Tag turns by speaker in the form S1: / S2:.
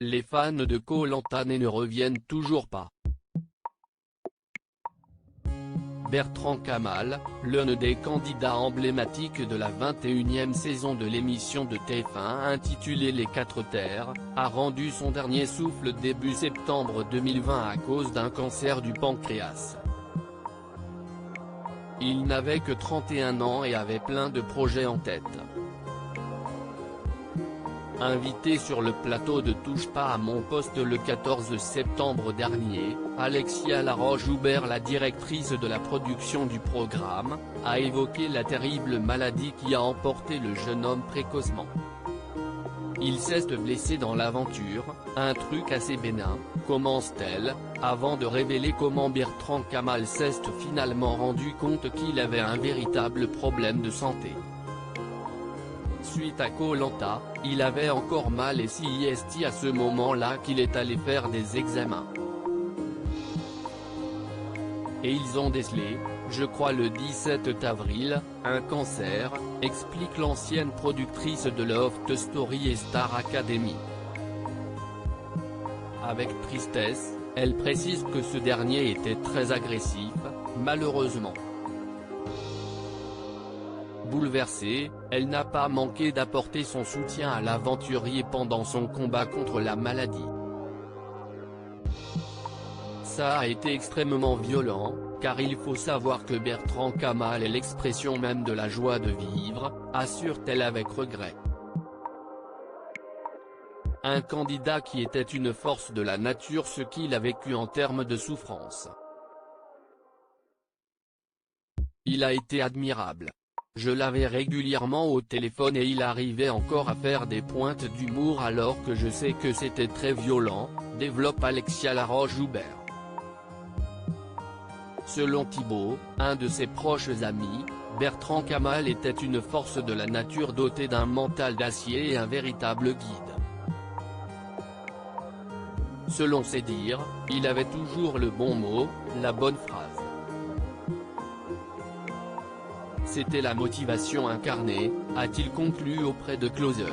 S1: les fans de Koh Lanta ne reviennent toujours pas. Bertrand Kamal, l'un des candidats emblématiques de la 21e saison de l'émission de TF1 intitulée Les 4 Terres, a rendu son dernier souffle début septembre 2020 à cause d'un cancer du pancréas. Il n'avait que 31 ans et avait plein de projets en tête. Invité sur le plateau de Touche pas à mon poste le 14 septembre dernier, Alexia Laroche-Joubert, la directrice de la production du programme, a évoqué la terrible maladie qui a emporté le jeune homme précocement. Il s'est blessé dans l'aventure, un truc assez bénin, commence-t-elle, avant de révéler comment Bertrand Kamal s'est finalement rendu compte qu'il avait un véritable problème de santé. Suite à Koh Lanta, il avait encore mal et c'est à ce moment-là qu'il est allé faire des examens. Et ils ont décelé, je crois le 17 avril, un cancer, explique l'ancienne productrice de Loft Story et Star Academy. Avec tristesse, elle précise que ce dernier était très agressif, malheureusement. Bouleversée, elle n'a pas manqué d'apporter son soutien à l'aventurier pendant son combat contre la maladie. Ça a été extrêmement violent, car il faut savoir que Bertrand Kamal est l'expression même de la joie de vivre, assure-t-elle avec regret. Un candidat qui était une force de la nature, ce qu'il a vécu en termes de souffrance. Il a été admirable. Je l'avais régulièrement au téléphone et il arrivait encore à faire des pointes d'humour alors que je sais que c'était très violent, développe Alexia Laroche-Joubert. Selon Thibault, un de ses proches amis, Bertrand Kamal était une force de la nature dotée d'un mental d'acier et un véritable guide. Selon ses dires, il avait toujours le bon mot, la bonne phrase. C'était la motivation incarnée, a-t-il conclu auprès de Closer.